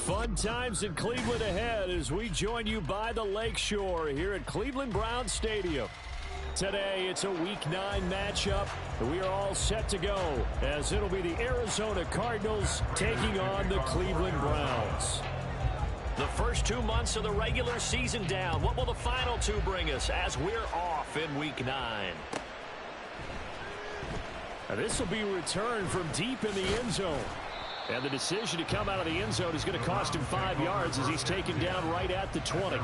Fun times in Cleveland ahead as we join you by the Lakeshore here at Cleveland Browns Stadium. Today, it's a Week 9 matchup. We are all set to go as it'll be the Arizona Cardinals taking on the Cleveland Browns. The first 2 months of the regular season down. What will the final 2 bring us as we're off in Week 9? Now, this will be a return from deep in the end zone. And the decision to come out of the end zone is going to cost him 5 yards as he's taken down right at the 20.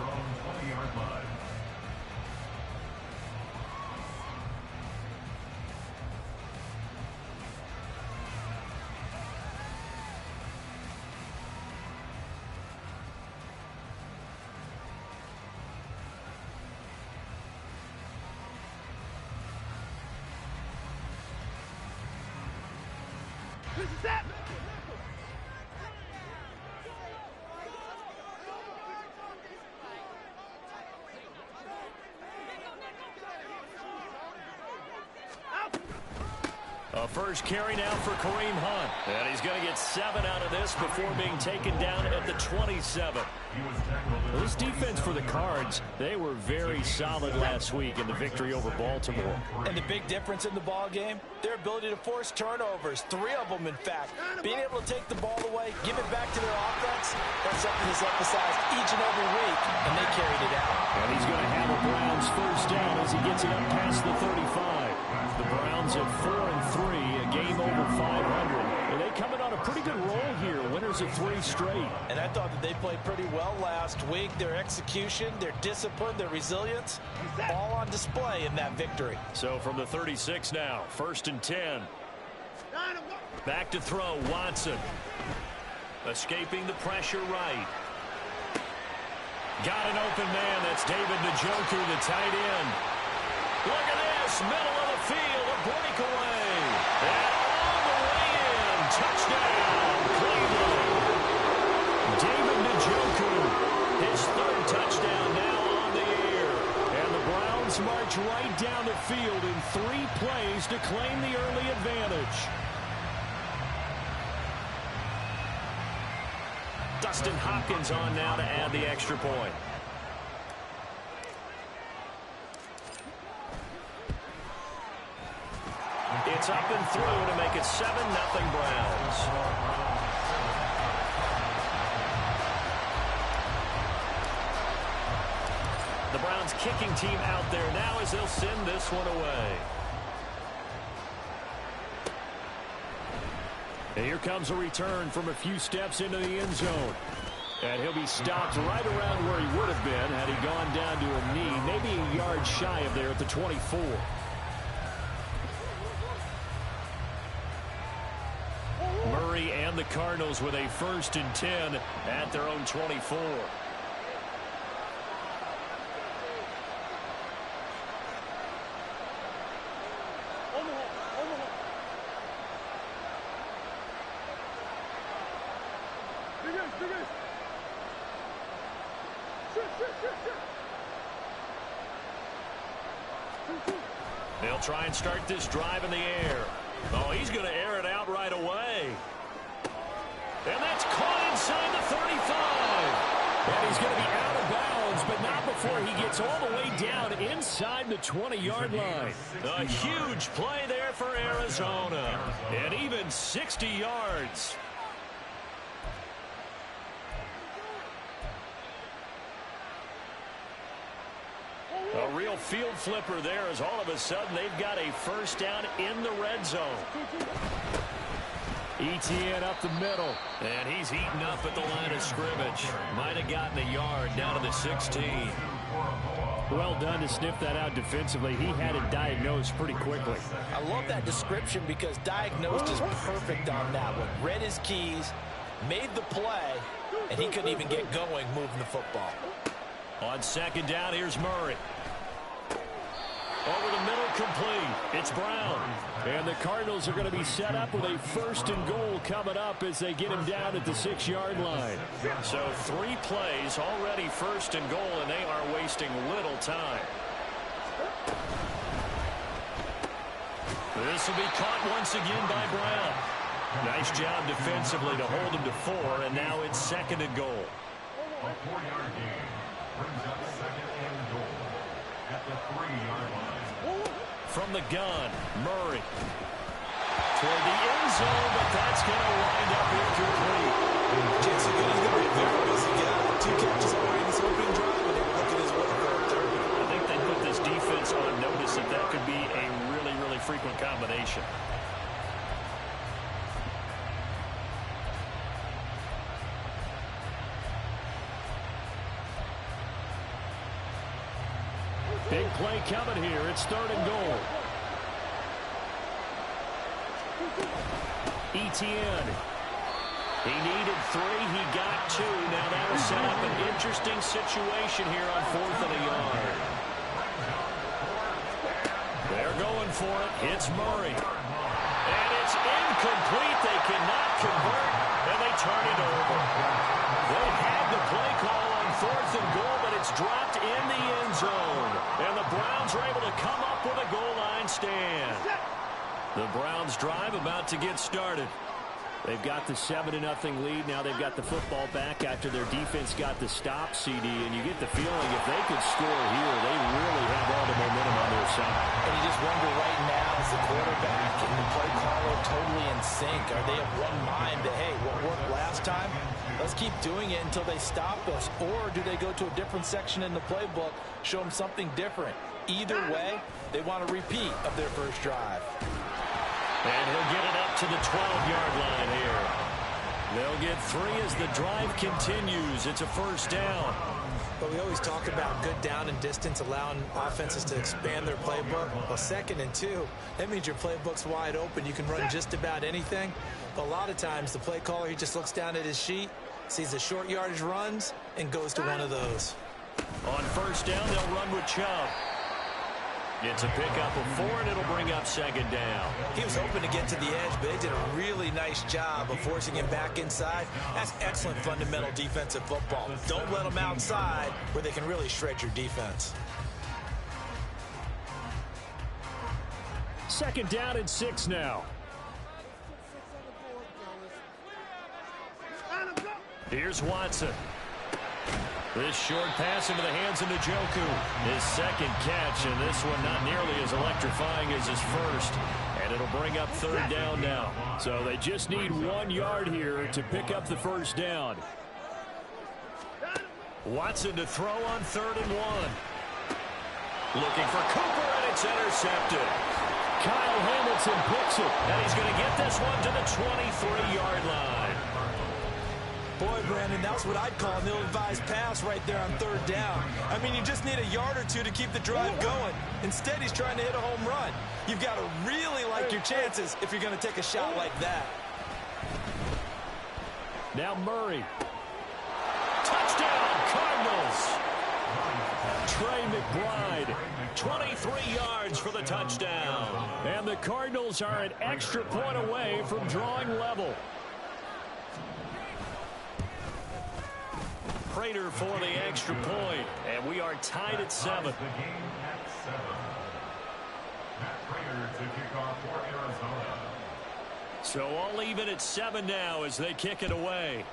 First carry now for Kareem Hunt. And he's going to get 7 out of this before being taken down at the 27. Well, this defense for the Cards, they were very solid last week in the victory over Baltimore. And the big difference in the ball game, their ability to force turnovers, 3 of them in fact. Being able to take the ball away, give it back to their offense, that's something that's emphasized each and every week, and they carried it out. And he's going to have the Browns first down as he gets it up past the 35. The Browns at 4-3, a game over 500. And they coming on a pretty good roll here, winners of 3 straight. And I thought that they played pretty well last week. Their execution, their discipline, their resilience, all on display in that victory. So from the 36 now, 1st and 10. Back to throw, Watson. Escaping the pressure right. Got an open man. That's David Njoku, the tight end. Look at this, middle of the field, a breakaway. And all the way in, touchdown, Cleveland. David Njoku, his 3rd touchdown now on the air. And the Browns march right down the field in 3 plays to claim the early advantage. Dustin Hopkins on now to add the extra point. It's up and through to make it 7-0 Browns. The Browns kicking team out there now as they'll send this one away. And here comes a return from a few steps into the end zone. And he'll be stopped right around where he would have been had he gone down to a knee, maybe a yard shy of there at the 24. Murray and the Cardinals with a 1st and 10 at their own 24. They'll try and start this drive in the air. Oh, he's going to air it out right away. And that's caught inside the 35. And he's going to be out of bounds, but not before he gets all the way down inside the 20-yard line. A huge play there for Arizona. And even 60 yards. A real field flipper there as all of a sudden they've got a first down in the red zone. ETN up the middle. And he's eaten up at the line of scrimmage. Might have gotten a yard down to the 16. Well done to sniff that out defensively. He had it diagnosed pretty quickly. I love that description because diagnosed is perfect on that one. Read his keys, made the play, and he couldn't even get going moving the football. On 2nd down, here's Murray. Over the middle, complete. It's Brown. And the Cardinals are going to be set up with a 1st and goal coming up as they get him down at the 6-yard line. So 3 plays already 1st and goal, and they are wasting little time. This will be caught once again by Brown. Nice job defensively to hold him to 4, and now it's 2nd and goal. A 4-yard gain brings up 2nd and goal at the 3-yard line. From the gun, Murray. Toward the end zone, but that's going to wind up incomplete. Jason Good is going to be a very busy guy. 2 catches already in this opening drive, and they're looking his way for a 3rd. I think they put this defense on notice that that could be a really, really frequent combination. Big play coming here. It's 3rd and goal. Etienne. He needed 3. He got 2. Now that'll set up an interesting situation here on 4th and a yard. They're going for it. It's Murray. And it's incomplete. They cannot convert, and they turn it over. They had the play call on 4th and goal, but it's dropped in the end zone. And the Browns are able to come up with a goal line stand. The Browns drive about to get started. They've got the 7-0 lead. Now they've got the football back after their defense got the stop, CD. And you get the feeling if they could score here, they really have all the momentum on their side. And you just wonder right now, is the quarterback and the play caller totally in sync? Are they of one mind that, hey, what worked last time, let's keep doing it until they stop us? Or do they go to a different section in the playbook, show them something different? Either way, they want a repeat of their first drive. And he'll get it up to the 12-yard line here. They'll get 3 as the drive continues. It's a 1st down. But we always talk about good down and distance, allowing offenses to expand their playbook. Well, 2nd and 2, that means your playbook's wide open. You can run just about anything. But a lot of times, the play caller, he just looks down at his sheet, sees the short yardage runs, and goes to one of those. On 1st down, they'll run with Chubb. It's a pickup of 4, and it'll bring up 2nd down. He was hoping to get to the edge, but they did a really nice job of forcing him back inside. That's excellent fundamental defensive football. Don't let them outside where they can really shred your defense. 2nd down and 6 now. Here's Watson. This short pass into the hands of Njoku. His 2nd catch, and this one not nearly as electrifying as his first. And it'll bring up 3rd down now. So they just need 1 yard here to pick up the 1st down. Watson to throw on 3rd and 1. Looking for Cooper, and it's intercepted. Kyle Hamilton picks it, and he's going to get this one to the 23-yard line. Boy, Brandon, that's what I'd call an ill-advised pass right there on 3rd down. I mean, you just need a yard or 2 to keep the drive going. Instead, he's trying to hit a home run. You've got to really like your chances if you're going to take a shot like that. Now Murray. Touchdown, Cardinals. Trey McBride, 23 yards for the touchdown. And the Cardinals are an extra point away from drawing level. Prater for the extra point, and we are tied at 7. The game at 7. Matt Prater to kick off for Arizona. So all even at 7 now as they kick it away.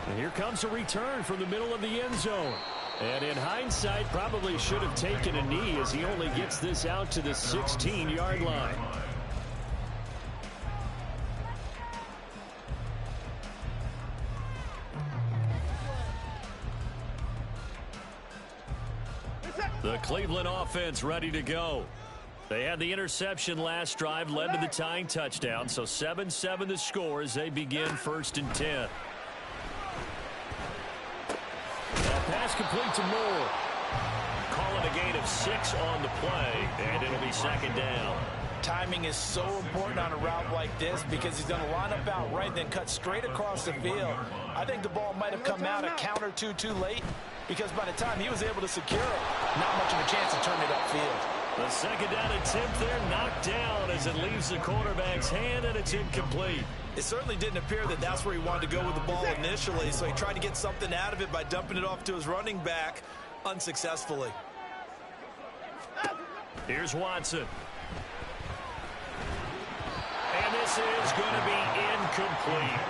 And here comes a return from the middle of the end zone. And in hindsight, probably should have taken a knee as he only gets this out to the 16-yard line. The Cleveland offense ready to go. They had the interception last drive, led to the tying touchdown. So 7-7 the score as they begin 1st and 10. Pass complete to Moore. Calling a gain of 6 on the play, and it'll be 2nd down. Timing is so important on a route like this because he's going to line up out right, then cut straight across the field. I think the ball might have come out a count or two too late because by the time he was able to secure it, not much of a chance to turn it upfield. The 2nd down attempt there knocked down as it leaves the quarterback's hand, and it's incomplete. It certainly didn't appear that that's where he wanted to go with the ball initially, so he tried to get something out of it by dumping it off to his running back unsuccessfully. Here's Watson. this is going to be incomplete.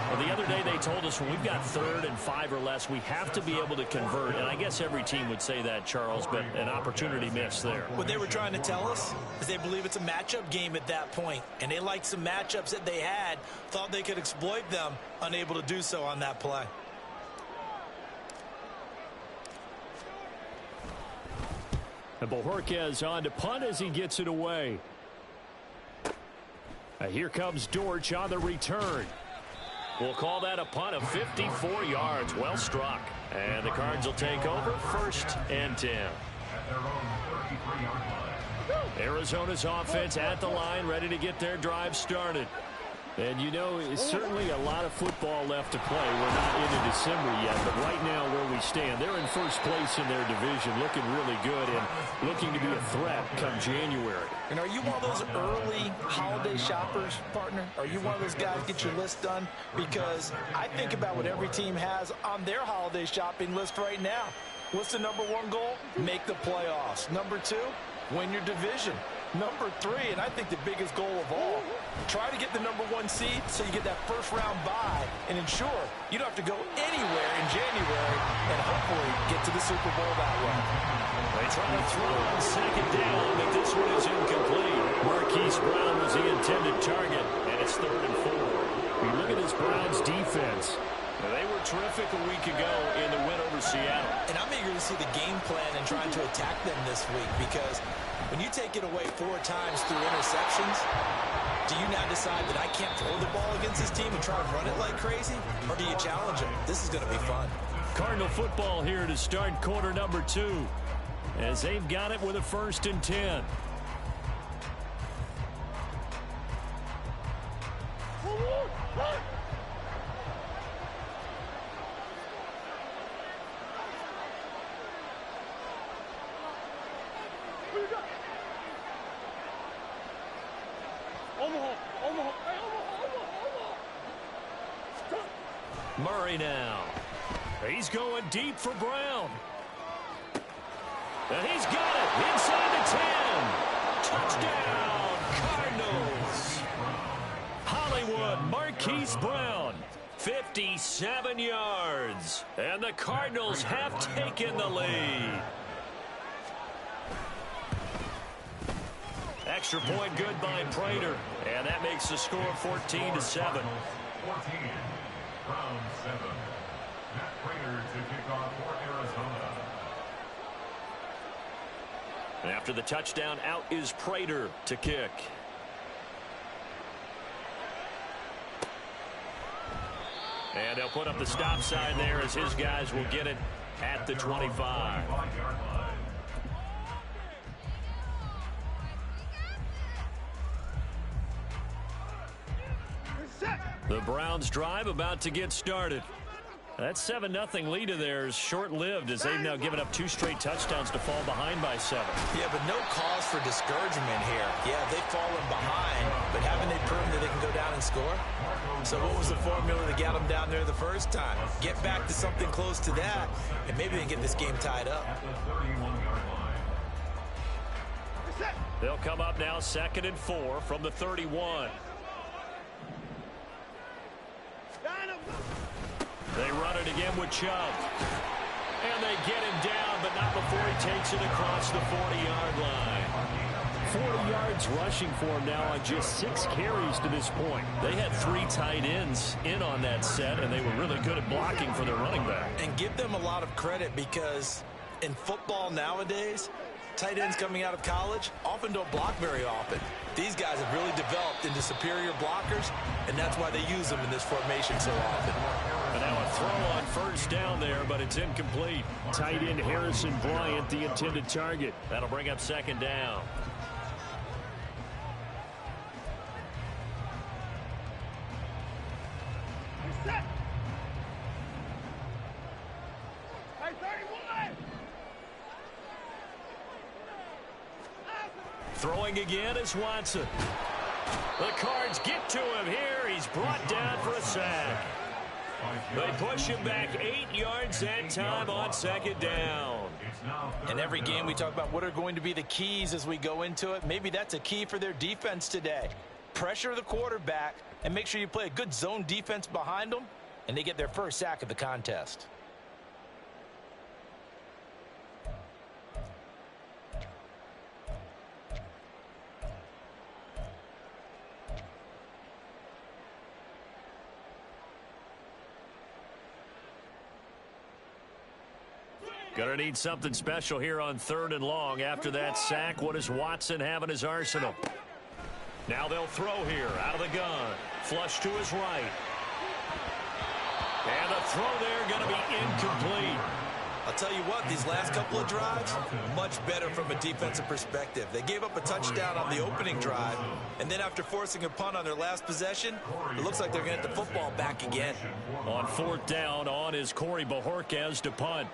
Well, the other day they told us when we've got 3rd and 5 or less, we have to be able to convert. And I guess every team would say that, Charles, but an opportunity missed there. What they were trying to tell us is they believe it's a matchup game at that point. And they liked some matchups that they had, thought they could exploit them, unable to do so on that play. And Bojorquez on to punt as he gets it away. Here comes Dortch on the return. We'll call that a punt of 54 yards. Well struck. And the Cards will take over 1st and 10. Arizona's offense at the line, ready to get their drive started. And, you know, it's certainly a lot of football left to play. We're not into December yet, but right now where we stand, they're in first place in their division, looking really good and looking to be a threat come January. And are you one of those early holiday shoppers, partner? Are you one of those guys get your list done? Because I think about what every team has on their holiday shopping list right now. What's the #1 goal? Make the playoffs. #2, win your division. #3, and I think the biggest goal of all, try to get the #1 seed so you get that first-round bye and ensure you don't have to go anywhere in January and hopefully get to the Super Bowl that way. They try to throw on 2nd down, but this one is incomplete. Marquise Brown was the intended target, and it's 3rd and 4. We look at this Browns defense. They were terrific a week ago in the win over Seattle. And I'm eager to see the game plan and trying to attack them this week because when you take it away 4 times through interceptions, do you now decide that I can't throw the ball against this team and try to run it like crazy? Or do you challenge them? This is going to be fun. Cardinal football here to start quarter #2 as they've got it with a 1st and 10. Murray now. He's going deep for Brown. And he's got it inside the 10. Touchdown, Cardinals. Hollywood, Marquise Brown, 57 yards. And the Cardinals have taken the lead. Extra point good by Prater. And that makes the score 14-7. Round 7. Matt Prater to kick off for Arizona. After the touchdown, out is Prater to kick. And they'll put up the stop sign there as his guys will get it at the 25. The Browns drive about to get started. That 7-0 lead of theirs short-lived as they've now given up 2 straight touchdowns to fall behind by 7. Yeah, but no cause for discouragement here. Yeah, they've fallen behind, but haven't they proven that they can go down and score? So what was the formula that got them down there the first time? Get back to something close to that, and maybe they can get this game tied up. They'll come up now 2nd and 4 from the 31. They run it again with Chubb. And they get him down, but not before he takes it across the 40-yard line. 40 yards rushing for him now on just 6 carries to this point. They had 3 tight ends in on that set, and they were really good at blocking for their running back. And give them a lot of credit because in football nowadays, tight ends coming out of college often don't block very often. These guys have really developed into superior blockers, and that's why they use them in this formation so often. And now a throw on 1st down there, but it's incomplete. Tight end Harrison Bryant, the intended target. That'll bring up 2nd down. Throwing again is Watson. The Cards get to him here. He's brought down for a sack. They push him back 8 yards that time on 2nd down. In every game we talk about what are going to be the keys as we go into it. Maybe that's a key for their defense today. pressure the quarterback, and make sure you play a good zone defense behind them, and they get their first sack of the contest. Gonna need something special here on 3rd and long. After that sack, what does Watson have in his arsenal? Now they'll throw here out of the gun. Flush to his right. And the throw there going to be incomplete. I'll tell you what, these last couple of drives, much better from a defensive perspective. They gave up a touchdown on the opening drive, and then after forcing a punt on their last possession, it looks like they're going to get the football back again. On 4th down, on is Corey Bojorquez to punt.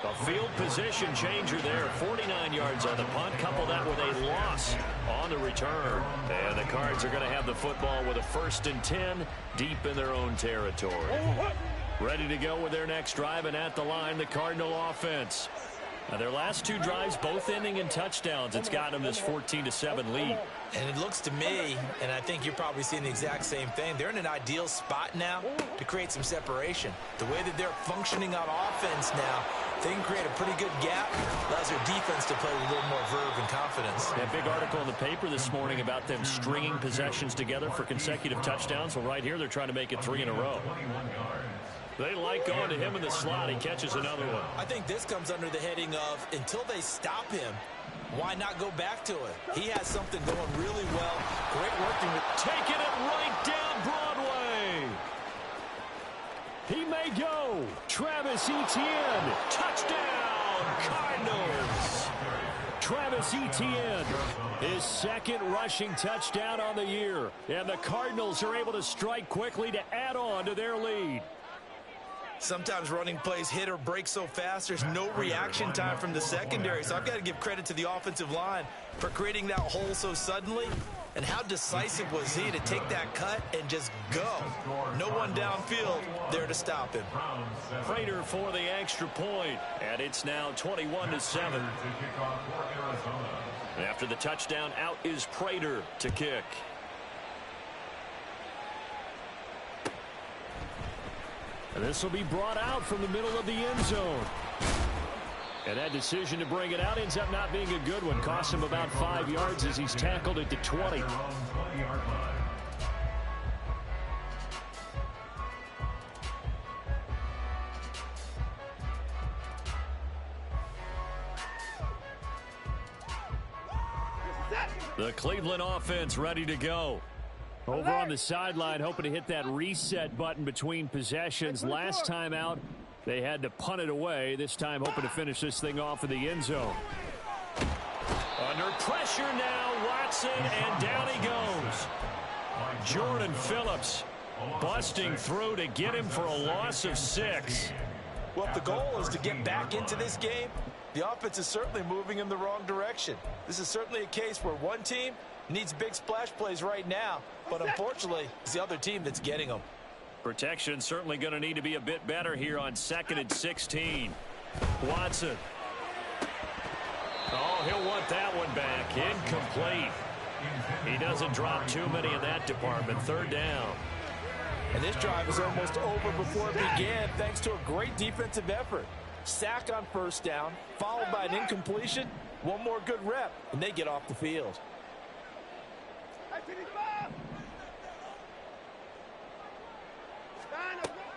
A field position changer there. 49 yards on the punt. Couple that with a loss on the return. And the Cards are going to have the football with a 1st and 10 deep in their own territory. Ready to go with their next drive, and at the line, the Cardinal offense. Now, their last 2 drives, both ending in touchdowns. It's gotten them this 14-7 lead. And it looks to me, and I think you're probably seeing the exact same thing, they're in an ideal spot now to create some separation. The way that they're functioning on offense now, they can create a pretty good gap. Allows their defense to play with a little more verve and confidence. That big article in the paper this morning about them stringing possessions together for consecutive touchdowns. Well, right here, they're trying to make it 3 in a row. They like going to him in the slot. He catches another one. I think this comes under the heading of, until they stop him, why not go back to it? He has something going really well. Great working with... Taking it right down Broadway. He may go. Travis Etienne. Touchdown, Cardinals. Travis Etienne, his 2nd rushing touchdown on the year. And the Cardinals are able to strike quickly to add on to their lead. Sometimes running plays hit or break so fast, there's no reaction time from the secondary. So I've got to give credit to the offensive line for creating that hole so suddenly. And how decisive was he to take that cut and just go? No one downfield there to stop him. Prater for the extra point, and it's now 21-7. After the touchdown, out is Prater to kick. And this will be brought out from the middle of the end zone. And that decision to bring it out ends up not being a good one. Cost him about 5 yards as he's tackled it to 20. The Cleveland offense ready to go. Over on the sideline, hoping to hit that reset button between possessions. Last time out, they had to punt it away. This time, hoping to finish this thing off in the end zone. Under pressure now, Watson, and down he goes. Jordan Phillips busting through to get him for a loss of 6. Well, if the goal is to get back into this game, the offense is certainly moving in the wrong direction. This is certainly a case where one team needs big splash plays right now, but unfortunately, it's the other team that's getting them. Protection certainly going to need to be a bit better here on 2nd and 16. Watson. Oh, he'll want that one back. Incomplete. He doesn't drop too many in that department. 3rd down. And this drive is almost over before it began thanks to a great defensive effort. Sack on 1st down, followed by an incompletion. One more good rep, and they get off the field.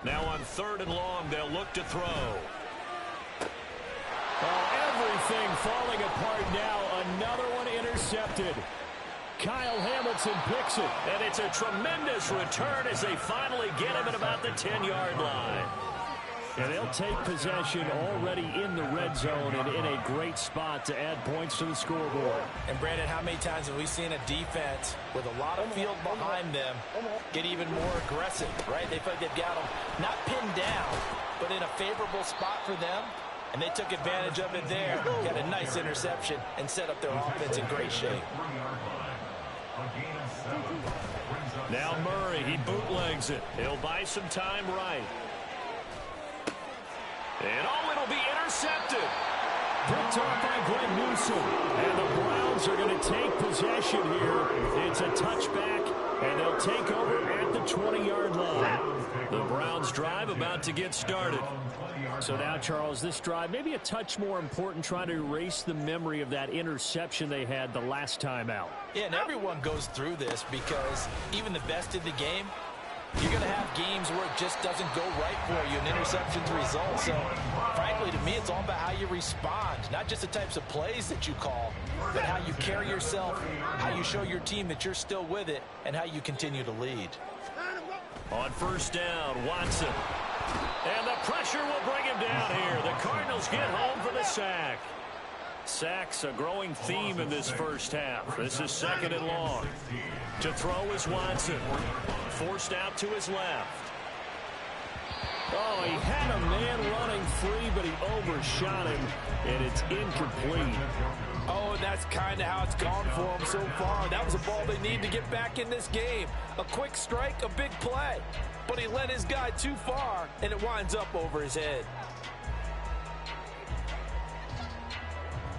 Now on 3rd and long, they'll look to throw. Oh, everything falling apart now. Another one intercepted. Kyle Hamilton picks it. And it's a tremendous return as they finally get him at about the 10-yard line. And they'll take possession already in the red zone and in a great spot to add points to the scoreboard. And, Brandon, how many times have we seen a defense with a lot of field behind them get even more aggressive, right? They feel like they've got them not pinned down, but in a favorable spot for them. And they took advantage of it there. Got a nice interception and set up their offense in great shape. Now Murray, he bootlegs it. He'll buy some time right. And it'll be intercepted. Picked off by Greg Newsome. And the Browns are going to take possession here. It's a touchback, and they'll take over at the 20-yard line. The Browns drive about to get started. So now, Charles, this drive maybe a touch more important, trying to erase the memory of that interception they had the last time out. Yeah, and everyone goes through this because even the best in the game, you're going to have games where it just doesn't go right for you, and interceptions result. So, frankly, to me, it's all about how you respond, not just the types of plays that you call, but how you carry yourself, how you show your team that you're still with it, and how you continue to lead. On first down, Watson. And the pressure will bring him down here. The Cardinals get home for the sack. Sacks a growing theme in this first half. This is 2nd and long. To throw is Watson. Forced out to his left. Oh, he had a man running free, but he overshot him, and it's incomplete. Oh, and that's kind of how it's gone for him so far. That was a ball they need to get back in this game. A quick strike, a big play. But he led his guy too far, and it winds up over his head.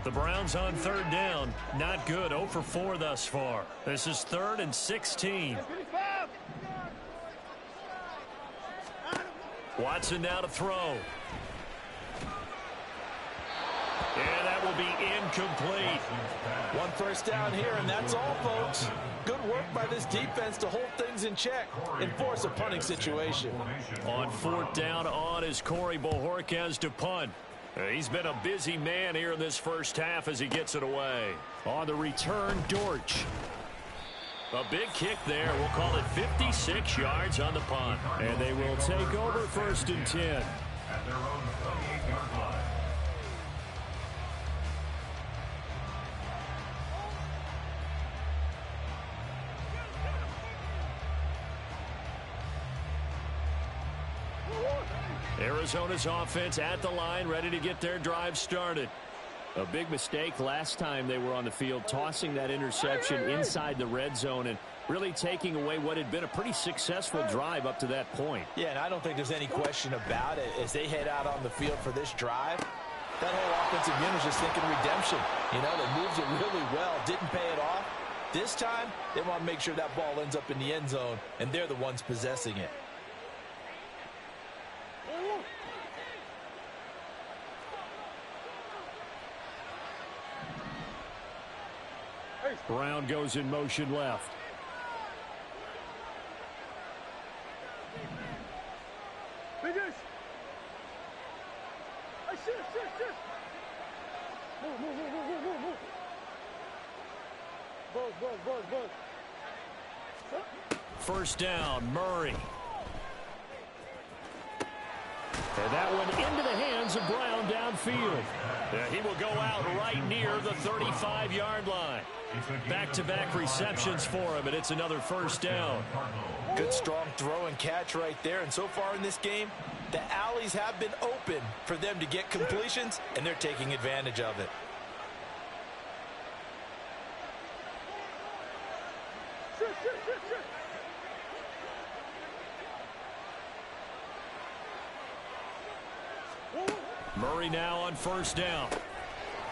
The Browns on 3rd down. Not good. 0 for 4 thus far. This is 3rd and 16. Watson now to throw. And that will be incomplete. One first down here, and that's all, folks. Good work by this defense to hold things in check and force a punting situation. On 4th down on is Corey Bojorquez to punt. He's been a busy man here in this first half as he gets it away. On the return, Dortch. A big kick there. We'll call it 56 yards on the punt. And they will take over 1st and 10. At their own 28-yard line. Arizona's offense at the line, ready to get their drive started. A big mistake last time they were on the field, tossing that interception inside the red zone and really taking away what had been a pretty successful drive up to that point. Yeah, and I don't think there's any question about it. As they head out on the field for this drive, that whole offensive unit is just thinking redemption. You know, they moved it really well, didn't pay it off. This time, they want to make sure that ball ends up in the end zone, and they're the ones possessing it. Brown goes in motion left. First down, Murray. And that one into the hands of Brown downfield. He will go out right near the 35-yard line. Back-to-back receptions for him, and it's another first down. Good strong throw and catch right there. And so far in this game, the alleys have been open for them to get completions, and they're taking advantage of it. Murray now on first down.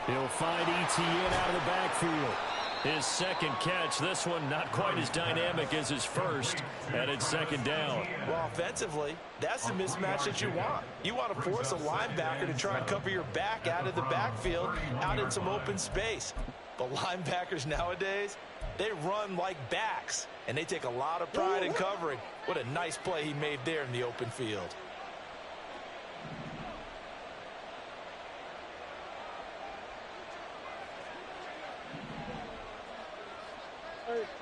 He'll find Etienne out of the backfield. His second catch, this one not quite as dynamic as his first, and it's 2nd down. Well, offensively, that's the mismatch that you want. You want to force a linebacker to try and cover your back out of the backfield, out in some open space. But linebackers nowadays, they run like backs, and they take a lot of pride in covering. What a nice play he made there in the open field.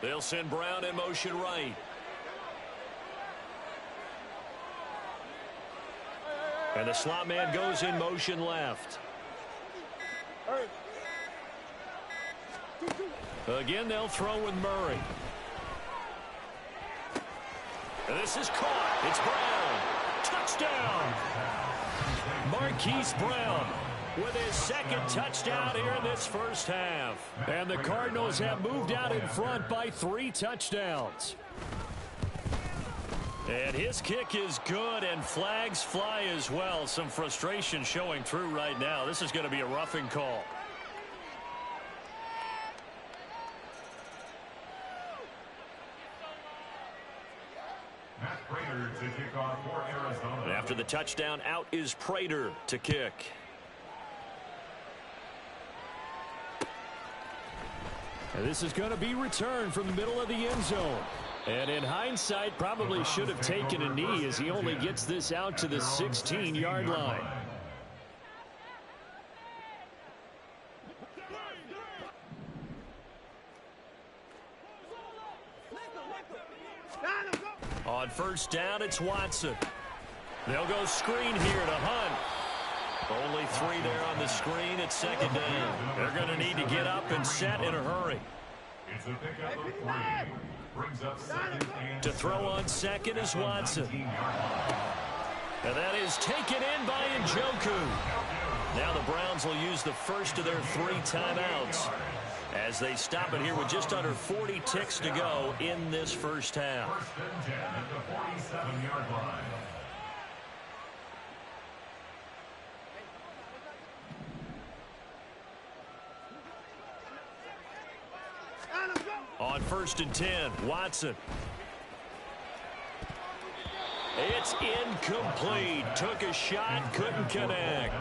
They'll send Brown in motion right. And the slot man goes in motion left. Again, they'll throw with Murray. And this is caught. It's Brown. Touchdown. Marquise Brown with his second touchdown here in this first half. And the Cardinals have moved out in front by 3 touchdowns. And his kick is good, and flags fly as well. Some frustration showing through right now. This is going to be a roughing call. Matt Prater to kick off for Arizona. And after the touchdown, out is Prater to kick. And this is going to be returned from the middle of the end zone. And in hindsight, probably should have taken a knee as he only gets this out to the 16-yard line. On first down, it's Watson. They'll go screen here to Hunt. Only 3 there on the screen at second down. They're going to need to get up and set in a hurry. It's a pickup of 3. Brings up second and To throw on second is Watson. And that is taken in by Njoku. Now the Browns will use the first of their 3 timeouts as they stop it here with just under 40 ticks to go in this first half. First and 10 at the 47-yard line. On first and 10, Watson. It's incomplete. Took a shot, couldn't connect.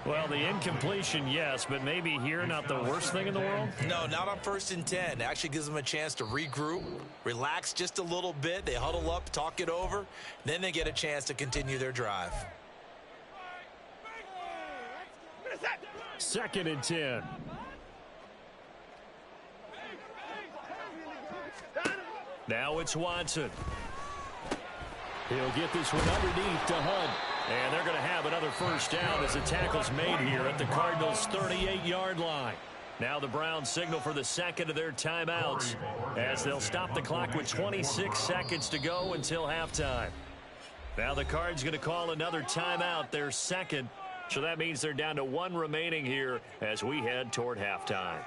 Well, the incompletion, yes, but maybe here not the worst thing in the world? No, not on first and 10. It actually gives them a chance to regroup, relax just a little bit. They huddle up, talk it over. Then they get a chance to continue their drive. Second and 10. Now it's Watson. He'll get this one underneath to Hunt. And they're going to have another first down as the tackle's made here at the Cardinals' 38-yard line. Now the Browns signal for the second of their timeouts as they'll stop the clock with 26 seconds to go until halftime. Now the Cards going to call another timeout, their second. So that means they're down to 1 remaining here as we head toward halftime.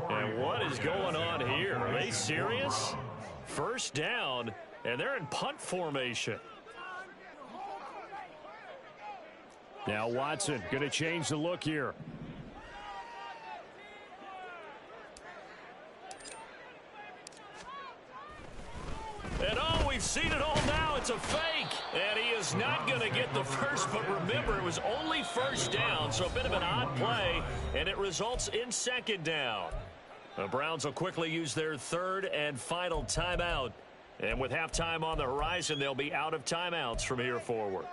And what is going on here? Are they serious? First down, and they're in punt formation. Now Watson going to change the look here. And oh, we've seen it all now. It's a fake. And he is not going to get the first, but remember, it was only first down, so a bit of an odd play, and it results in second down. The Browns will quickly use their third and final timeout. And with halftime on the horizon, they'll be out of timeouts from here forward.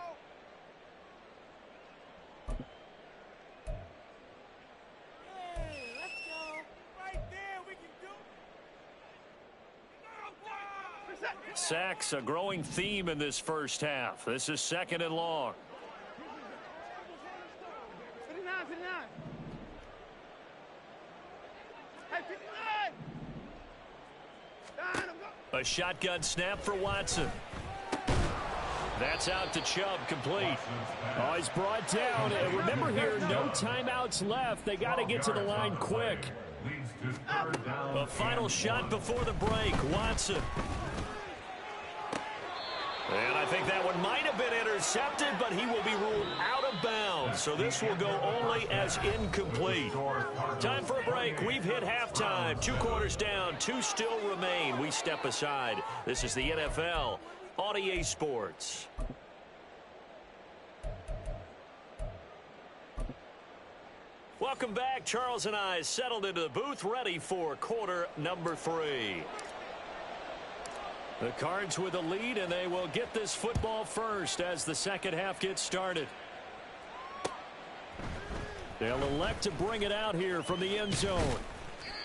Sacks, a growing theme in this first half. This is second and long. A shotgun snap for Watson. That's out to Chubb, complete. Oh, he's brought down. And remember here, no timeouts left. They got to get to the line quick. A final shot before the break. Watson. And I think that one might have been intercepted, but he will be ruled out of bounds. So this will go only as incomplete. Time for a break. We've hit halftime. 2 quarters down, 2 still remain. We step aside. This is the NFL on EA Sports. Welcome back. Charles and I settled into the booth, ready for quarter number 3. The Cards with a lead, and they will get this football first as the second half gets started. They'll elect to bring it out here from the end zone.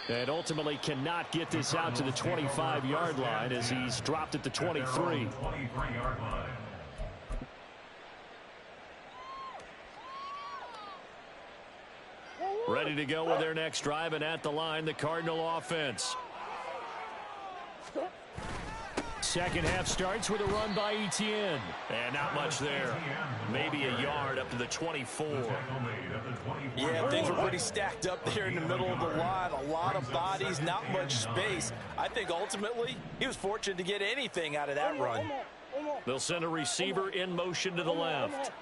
And ultimately cannot get this out to the 25-yard line as he's dropped at the 23. Ready to go with their next drive, and at the line, the Cardinal offense. second half starts with a run by Etienne. And not much there. Maybe a yard up to the 24. Yeah, things were pretty stacked up there in the middle of the line. A lot of bodies, not much space. I think ultimately he was fortunate to get anything out of that run. They'll send a receiver in motion to the left.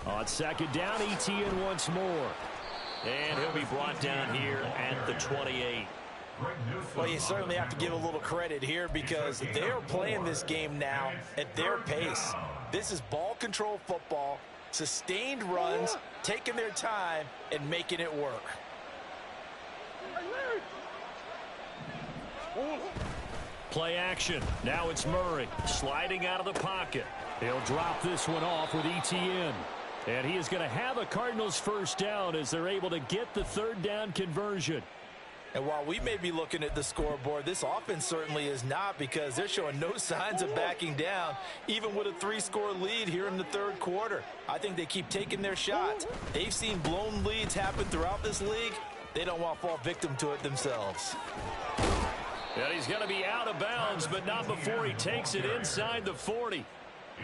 On second down, Etienne once more. And he'll be brought down here at the 28. Well, you certainly have to give a little credit here because they're playing this game now at their pace. This is ball control football, sustained runs, taking their time, and making it work. Play action. Now it's Murray sliding out of the pocket. He'll drop this one off with Etienne. And he is going to have a Cardinals first down as they're able to get the third down conversion. And while we may be looking at the scoreboard, this offense certainly is not because they're showing no signs of backing down, even with a 3-score lead here in the third quarter. I think they keep taking their shots. They've seen blown leads happen throughout this league. They don't want to fall victim to it themselves. And he's going to be out of bounds, but not before he takes it inside the 40.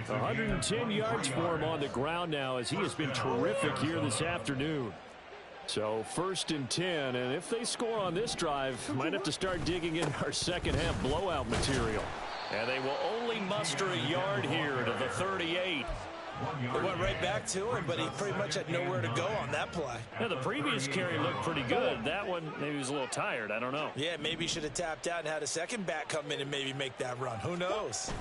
110 yards for him on the ground now as he has been terrific here this afternoon. So 1st and 10, and if they score on this drive, might have to start digging in our second half blowout material. And they will only muster a yard here to the 38. They went right back to him, but he pretty much had nowhere to go on that play. Yeah, the previous carry looked pretty good. That one, maybe he was a little tired. I don't know. Yeah, maybe he should have tapped out and had a second back come in and maybe make that run. Who knows?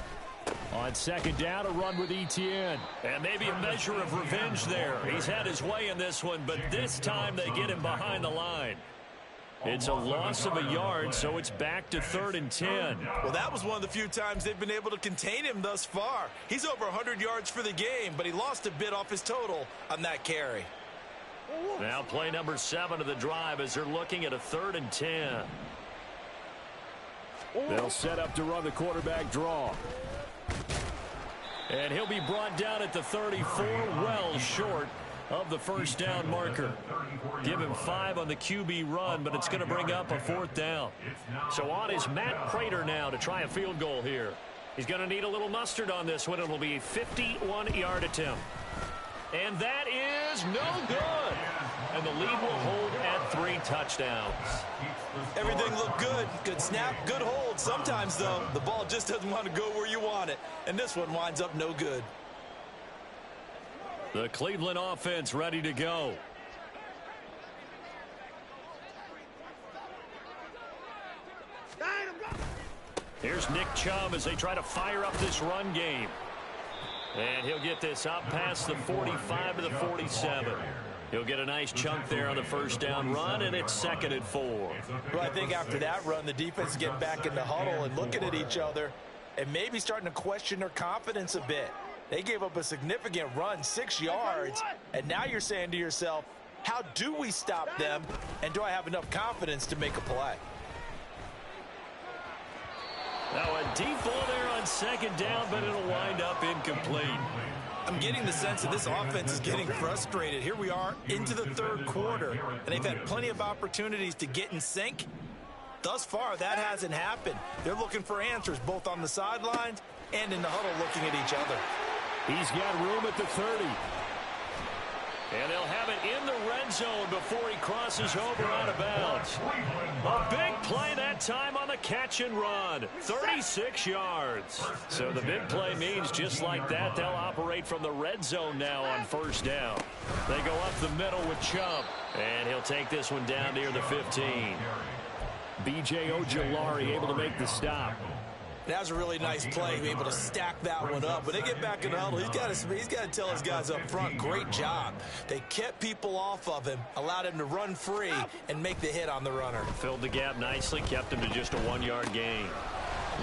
On second down, a run with Etienne. And maybe a measure of revenge there. He's had his way in this one, but this time they get him behind the line. It's a loss of a yard, so it's back to 3rd and 10. Well, that was one of the few times they've been able to contain him thus far. He's over 100 yards for the game, but he lost a bit off his total on that carry. Now play number 7 of the drive as they're looking at a 3rd and 10. They'll set up to run the quarterback draw. And he'll be brought down at the 34, well short of the first down marker. Give him 5 on the QB run, but it's going to bring up a 4th down. So on is Matt Prater now to try a field goal here. He's going to need a little mustard on this one. It'll be a 51-yard attempt. And that is no good. And the lead will hold at 3 touchdowns. Everything looked good. Good snap, good hold. Sometimes, though, the ball just doesn't want to go where you want it. And this one winds up no good. The Cleveland offense ready to go. Here's Nick Chubb as they try to fire up this run game. And he'll get this up past the 45 to the 47. He'll get a nice chunk there on the first down run, and it's 2nd and 4. Well, I think after that run, the defense is getting back in the huddle and looking at each other and maybe starting to question their confidence a bit. They gave up a significant run, 6 yards, and now you're saying to yourself, how do we stop them, and do I have enough confidence to make a play? Now a deep ball there on 2nd down, but it'll wind up incomplete. I'm getting the sense that this offense is getting frustrated. Here we are into the 3rd quarter, and they've had plenty of opportunities to get in sync. Thus far, that hasn't happened. They're looking for answers both on the sidelines and in the huddle looking at each other. He's got room at the 30. And they'll have it in the red zone before he crosses over out of bounds. A big play that time on the catch and run. 36 yards. So the big play means just like that, they'll operate from the red zone now on first down. They go up the middle with Chubb. And he'll take this one down near the 15. B.J. Ojulari able to make the stop. That was a really nice play, be able to stack that one up. When they get back in the huddle, he's got to tell his guys up front, great job. They kept people off of him, allowed him to run free, and make the hit on the runner. Filled the gap nicely, kept him to just a 1-yard gain.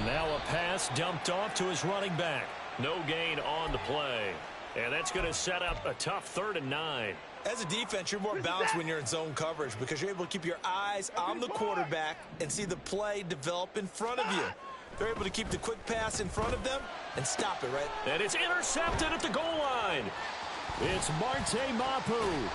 Now a pass dumped off to his running back. No gain on the play. And that's going to set up a tough 3rd and 9. As a defense, you're more balanced when you're in zone coverage because you're able to keep your eyes on the quarterback and see the play develop in front of you. They're able to keep the quick pass in front of them and stop it, right? And it's intercepted at the goal line. It's Marte Mapu.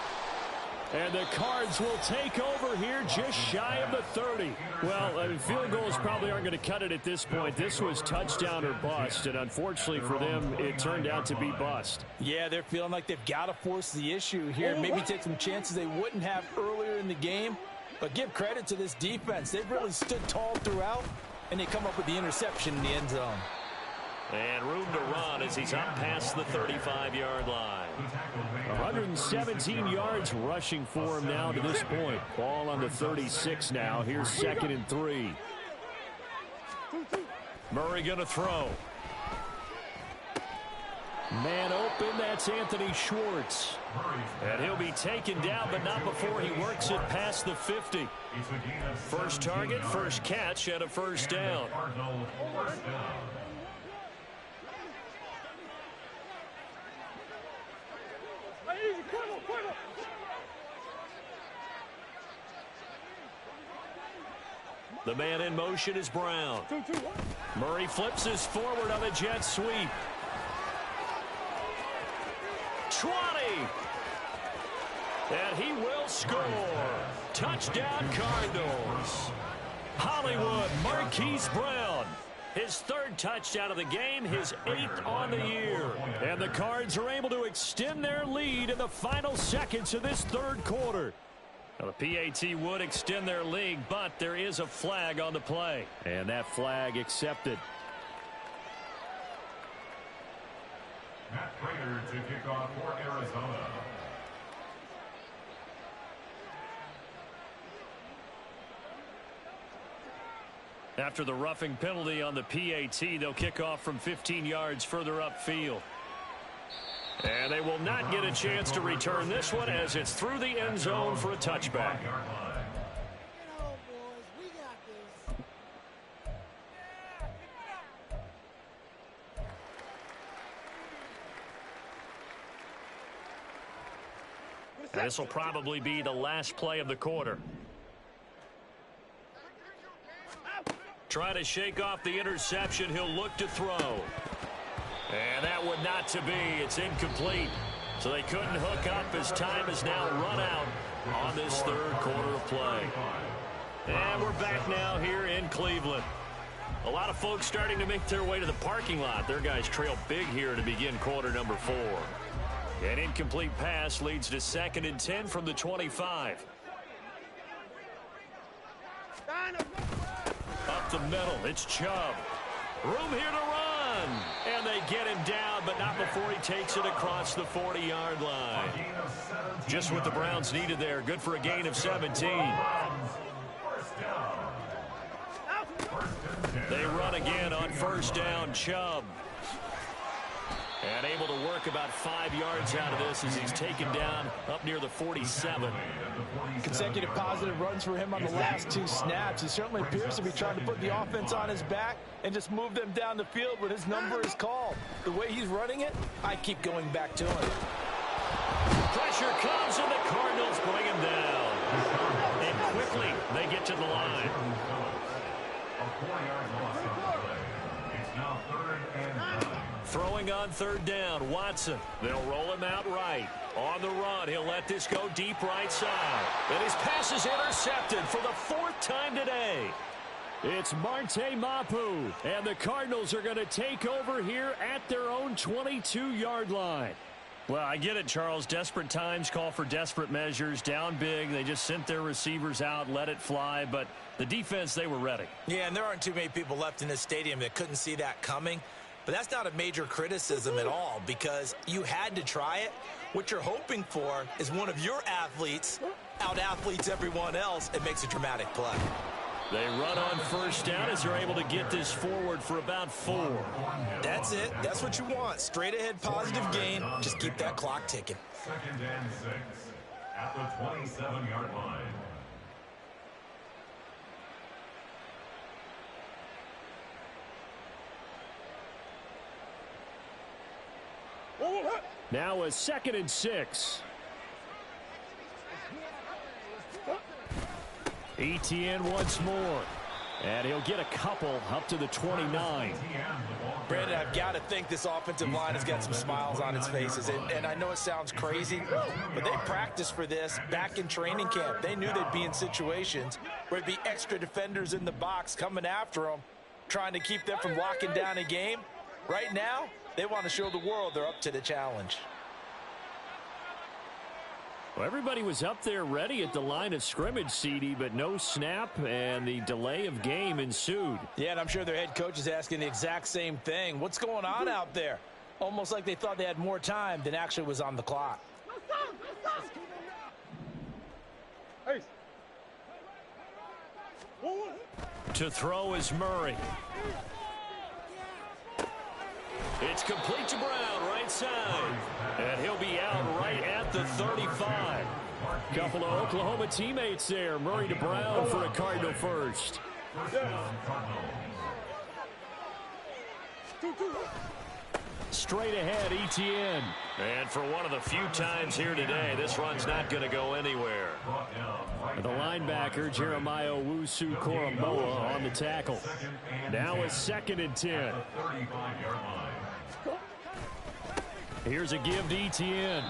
And the Cards will take over here just shy of the 30. Well, field goals probably aren't going to cut it at this point. This was touchdown or bust, and unfortunately for them, it turned out to be bust. Yeah, they're feeling like they've got to force the issue here. Maybe take some chances they wouldn't have earlier in the game. But give credit to this defense. They've really stood tall throughout, and they come up with the interception in the end zone. And room to run as he's up past the 35-yard line. 117 yards rushing for him now to this point. Ball on the 36 now. Here's 2nd and 3. Murray going to throw. Man open, that's Anthony Schwartz. And he'll be taken down, but not before he works it past the 50. First target, first catch, and a first down. The man in motion is Brown. Murray flips his forward on a jet sweep. 20. And he will score. Touchdown Cardinals. Hollywood Marquise Brown. His 3rd touchdown of the game, his 8th on the year. And the Cards are able to extend their lead in the final seconds of this 3rd quarter. Now, the PAT would extend their lead, but there is a flag on the play. And that flag accepted. Matt Prater to kick off for Arizona. After the roughing penalty on the PAT, they'll kick off from 15 yards further upfield. And they will not get a chance to return this one as it's through the end zone for a touchback. This will probably be the last play of the quarter. Try to shake off the interception. He'll look to throw. And that would not to be. It's incomplete. So they couldn't hook up as time has now run out on this 3rd quarter of play. And we're back now here in Cleveland. A lot of folks starting to make their way to the parking lot. Their guys trail big here to begin quarter number 4. An incomplete pass leads to 2nd and 10 from the 25. Up the middle, it's Chubb. Room here to run. And they get him down, but not before he takes it across the 40-yard line. Just what the Browns needed there. Good for a gain of 17. They run again on 1st down, Chubb. And able to work about 5 yards out of this as he's taken down up near the 47. Consecutive positive runs for him on the last 2 snaps. He certainly appears to be trying to put the offense on his back and just move them down the field when his number is called. The way he's running it, I keep going back to him. Pressure comes and the Cardinals bring him down. And quickly they get to the line. A 4-yard loss on the play. It's now 3rd and 9. Throwing on 3rd down, Watson. They'll roll him out right. On the run, he'll let this go deep right side. And his pass is intercepted for the 4th time today. It's Marte Mapu, and the Cardinals are going to take over here at their own 22-yard line. Well, I get it, Charles. Desperate times call for desperate measures. Down big, they just sent their receivers out, let it fly, but the defense, they were ready. Yeah, and there aren't too many people left in this stadium that couldn't see that coming. But that's not a major criticism at all because you had to try it. What you're hoping for is one of your athletes out-athletes everyone else and makes a dramatic play. They run on 1st down as they're able to get this forward for about 4. That's it. That's what you want. Straight ahead positive gain. Just keep that clock ticking. 2nd and 6 at the 27-yard line. Now a 2nd and 6. Etienne once more. And he'll get a couple up to the 29. Brandon, I've got to think this offensive line has got some smiles on its faces. And I know it sounds crazy, but they practiced for this back in training camp. They knew they'd be in situations where there'd be extra defenders in the box coming after them, trying to keep them from locking down a game. Right now, they want to show the world they're up to the challenge. Well, everybody was up there ready at the line of scrimmage, CD, but no snap, and the delay of game ensued. Yeah, and I'm sure their head coach is asking the exact same thing. What's going on out there? Almost like they thought they had more time than actually was on the clock. To throw is Murray. It's complete to Brown, right side. And he'll be out right at the 35. Couple of Oklahoma teammates there. Murray to Brown for a Cardinal first. Straight ahead, Etienne. And for one of the few times here today, this run's not going to go anywhere. The linebacker, Jeremiah Owusu-Koramoah, on the tackle. Now a 2nd and 10. Here's a give to Etienne.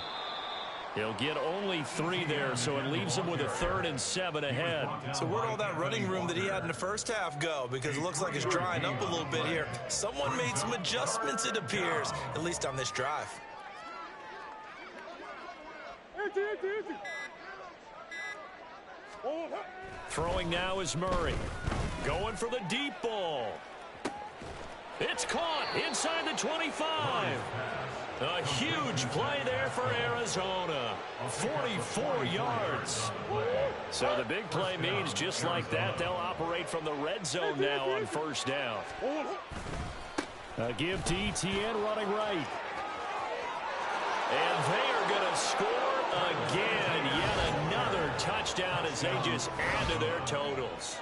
He'll get only 3 there, so it leaves him with a 3rd and 7 ahead. So where'd all that running room that he had in the first half go? Because it looks like it's drying up a little bit here. Someone made some adjustments, it appears, at least on this drive. Throwing now is Murray. Going for the deep ball. It's caught inside the 25. A huge play there for Arizona. 44 yards. So the big play means just like that, they'll operate from the red zone now on 1st down. A give to Etienne running right. And they are going to score again. Yet another touchdown as they just add to their totals.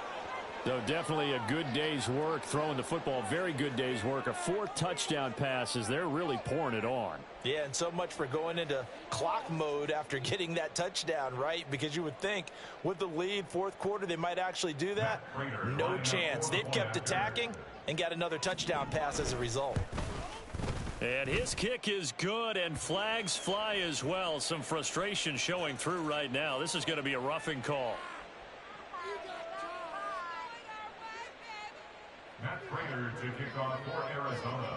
So definitely a good day's work throwing the football. Very good day's work. A 4th touchdown pass as they're really pouring it on. Yeah, and so much for going into clock mode after getting that touchdown, right? Because you would think with the lead, 4th quarter, they might actually do that. No chance. They've kept attacking and got another touchdown pass as a result. And his kick is good, and flags fly as well. Some frustration showing through right now. This is going to be a roughing call. Matt Prater to kick off for Arizona.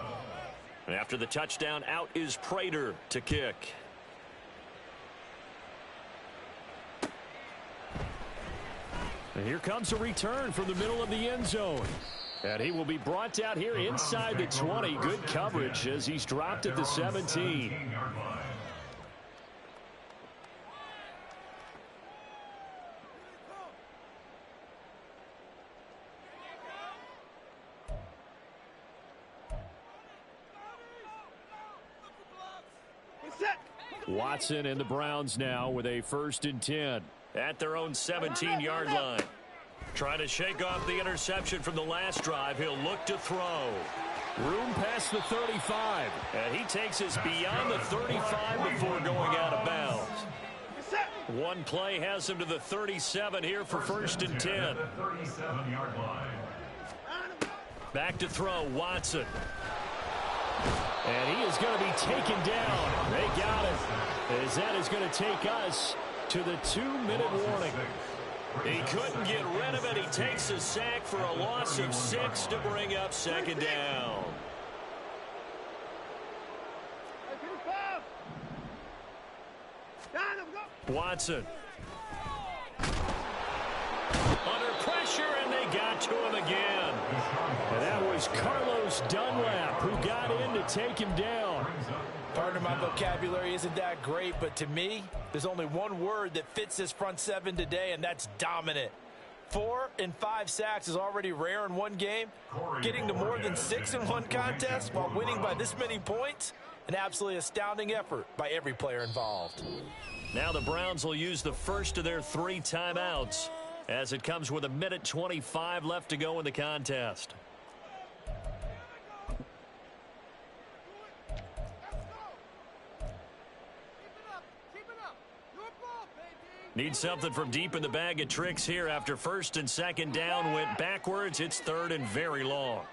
After the touchdown, out is Prater to kick. And here comes a return from the middle of the end zone. And he will be brought out here inside the 20. Good coverage as he's dropped at the 17. Watson and the Browns now with a 1st and 10. At their own 17-yard line. Trying to shake off the interception from the last drive. He'll look to throw. Room past the 35. And he takes us beyond the 35 before going out of bounds. One play has him to the 37 here for 1st and 10. Back to throw, Watson. And he is going to be taken down. They got him. As that is going to take us to the 2-minute warning. He couldn't get rid of it. He takes a sack for a loss of 6 to bring up 2nd down. Watson. Under pressure, and they got to him again. And that was Carlos Dunlap who got in to take him down. Pardon my vocabulary isn't that great, but to me, there's only one word that fits this front 7 today, and that's dominant. 4 and 5 sacks is already rare in one game. Getting to more than 6 in one contest while winning by this many points, an absolutely astounding effort by every player involved. Now the Browns will use the first of their 3 timeouts as it comes with 1:25 left to go in the contest. Need something from deep in the bag of tricks here after 1st and 2nd down. Went backwards. It's 3rd and very long.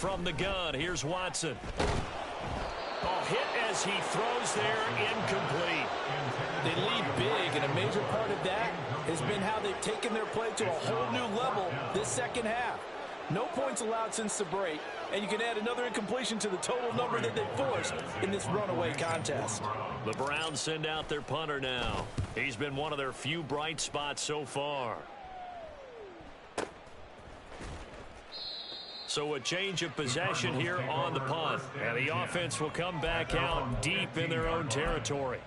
from the gun. Here's Watson. Oh, hit as he throws there, incomplete. They lead big, and a major part of that has been how they've taken their play to a whole new level this second half. No points allowed since the break, and you can add another incompletion to the total number that they forced in this runaway contest. The Browns send out their punter now. He's been one of their few bright spots so far. So a change of possession here on the punt. And the offense will come back out deep in their own territory.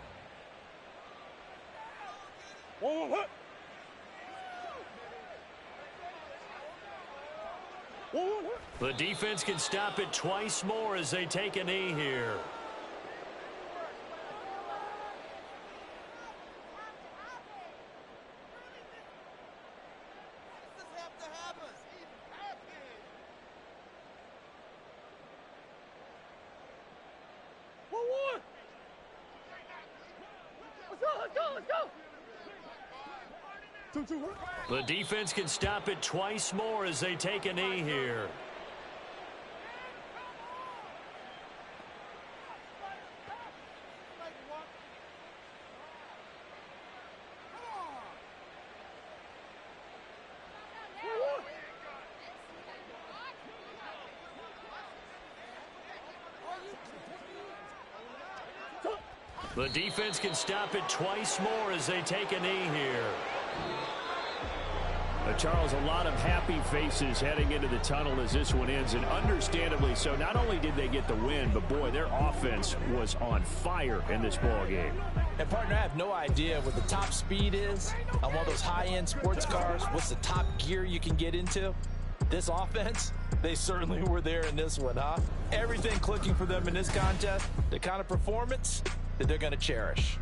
The defense can stop it twice more as they take a knee here. The defense can stop it twice more as they take a knee here. The defense can stop it twice more as they take a knee here. Charles, a lot of happy faces heading into the tunnel as this one ends, and understandably so. Not only did they get the win, but boy, their offense was on fire in this ball game. And partner, I have no idea what the top speed is on one of those high-end sports cars. What's the top gear you can get into? This offense, they certainly were there in this one, huh? Everything clicking for them in this contest, the kind of performance that they're going to cherish.